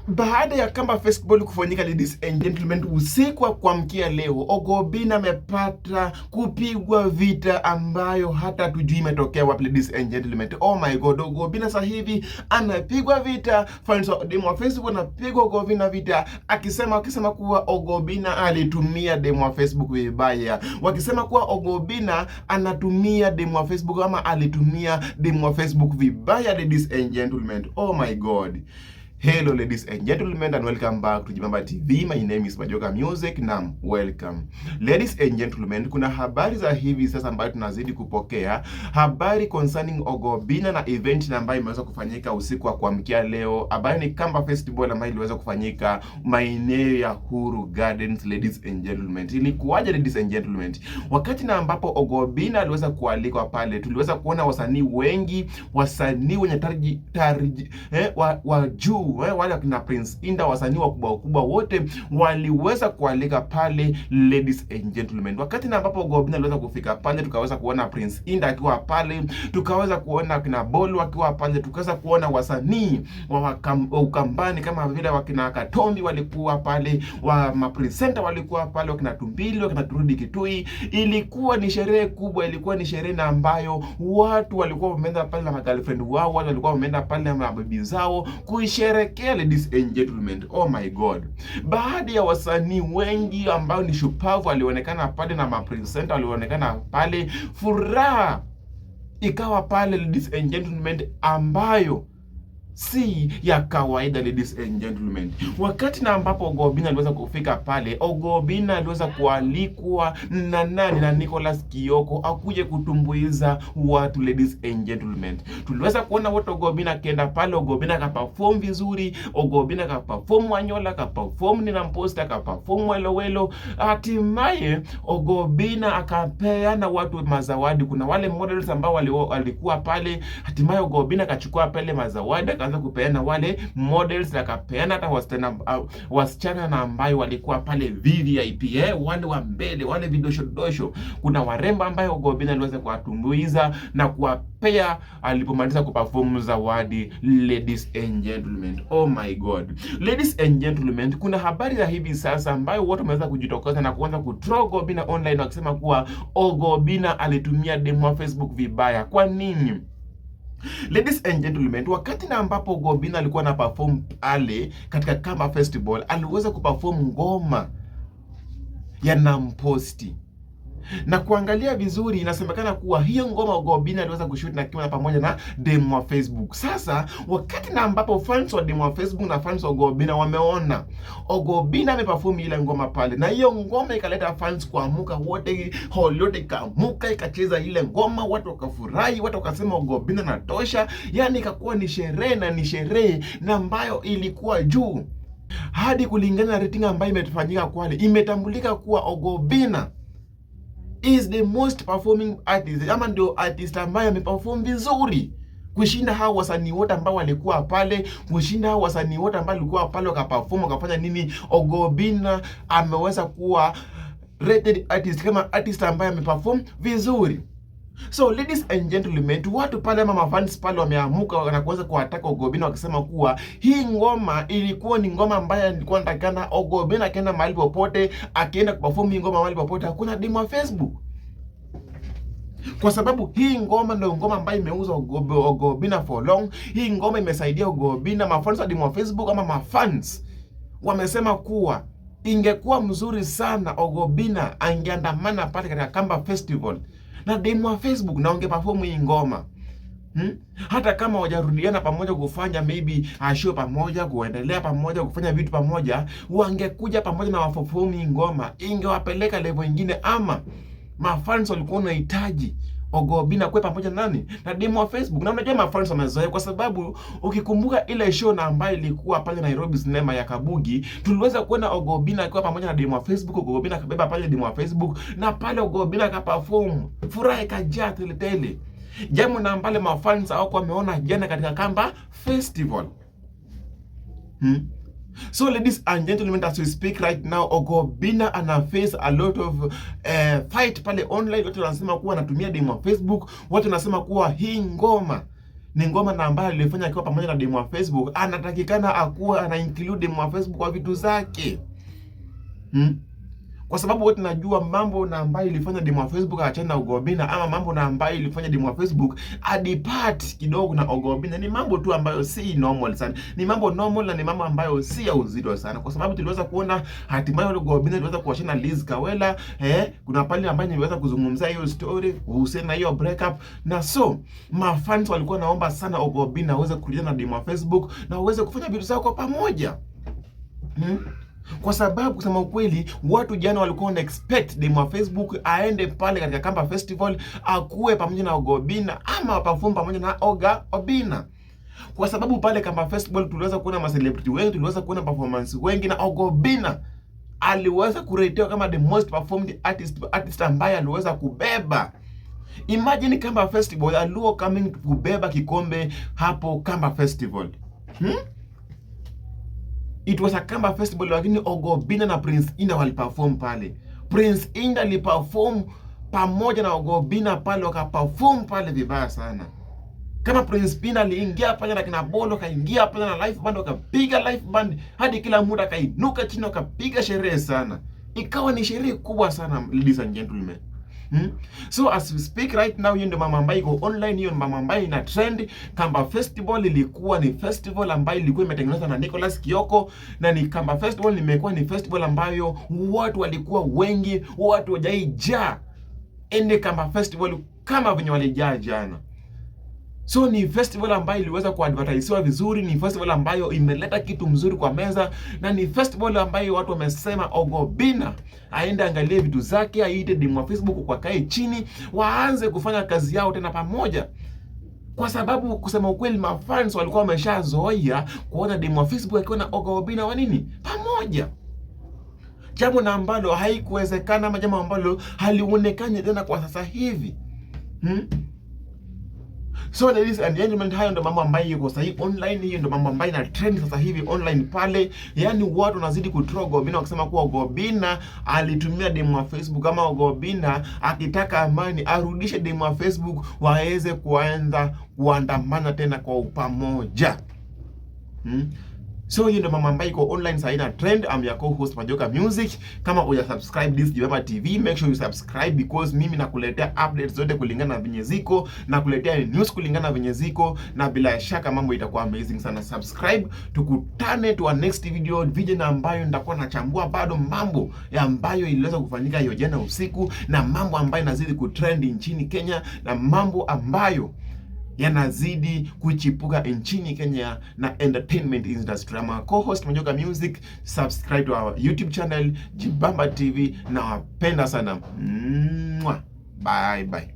Baada ya Kamba Festival kufanyika, ladies and gentlemen, usiku wa kuamkia leo, Ogobina amepata kupigwa vita ambayo hata tujui imetokea wapi, ladies and gentlemen. Oh my god, Ogobina sasa hivi anapigwa vita, fans wa demo wa Facebook anapigwa Ogobina vita, wakisema kuwa Ogobina alitumia demo wa Facebook vibaya, wakisema kuwa Ogobina anatumia demo wa Facebook ama alitumia demo wa Facebook vibaya, ladies and gentlemen. Oh my god. Hello ladies and gentlemen, and welcome back to Jibamba TV. My name is Majoka Music na welcome. Ladies and gentlemen, kuna habari za hivi sasa ambayo tunazidi kupokea, habari concerning Ogobina na event ambayo imeweza kufanyika usiku wa kuamkia leo. Habari ni Kamba Festival ambayo iliweza kufanyika maeneo ya Huru Gardens. Ladies and gentlemen, ilikuwaje ladies and gentlemen? Wakati na ambapo Ogobina aliweza kualikwa pale, tuliweza kuona wasanii wengi, wasanii wenye wa juu, wale kina Prince Indah, wasanii wakubwa wote waliweza kualika pale, ladies and gentlemen. Wakati na ambapo Ogobina aliweza kufika pale, tukaweza kuona Prince Indah akiwa pale, tukaweza kuona kina Bolu akiwa pale, tukaweza kuona wasanii wa Ukambani kama vile wakina Katombi walikuwa pale, wa mapresenta walikuwa pale, wakina Tumbili, wakina Turudi Kitui. Ilikuwa ni sherehe kubwa, ilikuwa ni sherehe na ambayo watu walikuwa wameenda pale na girlfriend wao, watu walikuwa wameenda pale na mabibi zao kuisherekea, ladies and gentlemen. Oh my god. Baada ya wasanii wengi ambao ni shupavu walionekana pale na mapresenta walionekana pale, furaha ikawa pale, ladies and gentlemen, ambayo si ya kawaida, ladies and gentlemen. Wakati na ambapo Ogobina aliweza kufika pale, Ogobina aliweza kualikwa na nani? Na Nicholas Kioko akuje kutumbuiza watu, ladies and gentlemen. Tuliweza kuona wote Ogobina akienda pale, Ogobina akaperform vizuri, Ogobina akaperform Wanyola, akaperform Nina Mposta, akaperform Welowelo. Hatimaye Ogobina akapeana watu mazawadi. Kuna wale models ambao walikuwa pale, hatimaye Ogobina akachukua pale mazawadi, akaanza kupeana wale models, akapeana hata wasichana na ambayo walikuwa pale VIP, wale wa mbele, wale vidosho. Kuna warembo ambayo Ogobina aliweza kuwatumbuiza na kuwapea alipomaliza kuperform zawadi, ladies and gentlemen. Oh my god. Ladies and gentlemen, kuna habari za hivi sasa ambayo watu wameweza kujitokeza na kuanza kutroll Ogobina online, wakisema kuwa Ogobina alitumia demo wa Facebook vibaya. Kwa nini? Ladies and gentlemen, wakati na ambapo Ogobina alikuwa na perform pale katika Kamba Festival, aliweza kuperform ngoma ya Namposti. Na kuangalia vizuri, inasemekana kuwa hiyo ngoma Ogobina aliweza kushoot na kiwa pamoja na demo wa Facebook. Sasa wakati na ambapo fans wa demo wa Facebook na fans wa Ogobina wameona Ogobina ameperform ile ngoma pale, na hiyo ngoma ikaleta fans kuamuka wote, hall yote ikamuka ikacheza ile ngoma, watu wakafurahi, watu wakasema Ogobina natosha. Yani ikakuwa ni sherehe, na ni sherehe na ambayo ilikuwa juu, hadi kulingana na rating ambayo imetufanyika kwale, imetambulika kuwa Ogobina is the most performing artist, ama ndio artist ambaye ameperform vizuri kushinda hao wasanii wote ambao walikuwa pale, kushinda hao wasanii wote ambao walikuwa pale wakaperform wakafanya nini. Ogobina ameweza kuwa rated artist kama artist ambaye ameperform vizuri. So ladies and gentlemen, watu pale ama mafans pale wameamuka na kuanza kuwataka Ogobina, wakisema kuwa hii ngoma ilikuwa ni ngoma ambayo ilikuwa inatakana Ogobina akienda mahali popote, akienda kuperform hii ngoma mahali popote, hakuna demo wa Facebook, kwa sababu hii ngoma ndio ngoma ambayo imeuza Ogobina for long. Hii ngoma imesaidia Ogobina. Mafans wa demo wa Facebook ama mafans wamesema kuwa ingekuwa mzuri sana Ogobina angeandamana pale katika Kamba Festival na demo wa Facebook na ungeperform hii ngoma. Hata kama wajarudiana pamoja kufanya maybe show pamoja, kuendelea pamoja, kufanya vitu pamoja, wangekuja pamoja na waperform hii ngoma, ingewapeleka level nyingine. Ama mafans walikuwa wanahitaji Ogobina kwa pamoja nani na demo wa Facebook. Na unajua mafans wamezoea, kwa sababu ukikumbuka ile show na ambayo ilikuwa pale Nairobi Cinema ya Kabugi, tuliweza kuona Ogobina akiwa pamoja na demo wa Facebook. Ogobina akabeba pale demo wa Facebook, na pale Ogobina akaperform, furaha ikajaa tele. Jambo na ambale mafans hawako wameona jana katika Kamba Festival. So ladies and gentlemen, as we speak right now, Ogobina ana face a lot of fight pale online. Watu wanasema kuwa anatumia demo wa Facebook, watu wanasema kuwa hii ngoma ni ngoma na ambayo alifanya akiwa pamoja na demu wa Facebook, anatakikana akuwe ana include demu wa Facebook kwa vitu zake. Kwa sababu wote najua mambo na ambayo ilifanya demu wa Facebook aachane na Oga Obinna, ama mambo na ambayo ilifanya demu wa Facebook adipart kidogo na Oga Obinna, ni mambo tu ambayo si normal sana. Ni mambo normal na ni mambo ambayo si ya uzito sana. Kwa sababu tuliweza kuona hatimaye Oga Obinna aliweza kuachana na Liz Kawela, kuna pale ambayo niliweza kuzungumzia hiyo story kuhusiana na hiyo breakup, na so mafans walikuwa naomba sana Oga Obinna aweze kurudia na demu wa Facebook na aweze kufanya vitu zao kwa pamoja. Kwa sababu kusema ukweli, watu jana walikuwa wana expect demu wa Facebook aende pale katika Kamba Festival akuwe pamoja na Oga Obinna ama perform pamoja na Oga Obinna. Kwa sababu pale Kamba Festival tuliweza kuona ma celebrity wengi, tuliweza kuona performance wengi, na Oga Obinna aliweza kuretewa kama the most performed artist ambaye aliweza kubeba. Imagine Kamba Festival, Aluo coming kubeba kikombe hapo Kamba Festival. It was a Kamba Festival, lakini Oga Obinna na Prince Indah waliperform pale. Prince Indah aliperform pamoja na Oga Obinna pale, wakaperform pale vibaya sana. Kama Prince Indah aliingia pale na kina Bolo, kaingia pale na live band, wakapiga live band hadi kila muda kainuka chini, wakapiga sherehe sana. Ikawa ni sherehe kubwa sana, ladies and gentlemen. So as we speak right now, hiyo ndio mama ambayo iko online, hiyo mama ambayo ina trend. Kamba Festival ilikuwa ni festival ambayo ilikuwa imetengenezwa na Nicholas Kioko, na ni Kamba Festival imekuwa ni festival ambayo watu walikuwa wengi, watu wajaijaa ende Kamba Festival kama venye walijaa jana. So ni festival ambayo iliweza kuadvertisiwa vizuri, ni festival ambayo imeleta kitu mzuri kwa meza, na ni festival ambayo watu wamesema Oga Obinna aende angalie vitu zake, aite demu wa Facebook kwa kae chini, waanze kufanya kazi yao tena pamoja. Kwa sababu kusema ukweli, mafans walikuwa wameshazoea kuona demu wa Facebook akiwa na Oga Obinna wa nini pamoja. Jambo na ambalo haikuwezekana, ama jambo ambalo halionekani tena kwa sasa hivi. So ladies and gentlemen, hayo ndo mambo ambayo yuko sahi online. Hiyo ndo mambo ambayo ina trend sasa hivi online pale. Yaani watu wanazidi kutroll Oga Obinna wakisema kuwa Oga Obinna alitumia demu wa Facebook, kama Oga Obinna akitaka amani arudishe demu wa Facebook waweze kuanza kuandamana tena kwa pamoja. So hiyo ndio mama ambayo iko online sasa ina trend. I'm your co-host Majoka Music. Kama uja subscribe this Jibamba TV, make sure you subscribe, because mimi nakuletea updates zote kulingana na venye ziko, na kuletea news kulingana na venye ziko, na bila shaka mambo itakuwa amazing sana. Subscribe, tukutane to our next video na ambayo nitakuwa nachambua bado mambo ambayo iliweza kufanyika hiyo jana usiku, na mambo ambayo inazidi kutrend nchini Kenya, na mambo ambayo yanazidi kuchipuka nchini Kenya na entertainment industry. I'm a co-host Majoka Music. Subscribe to our YouTube channel Jibamba TV, na wapenda sana. Bye bye.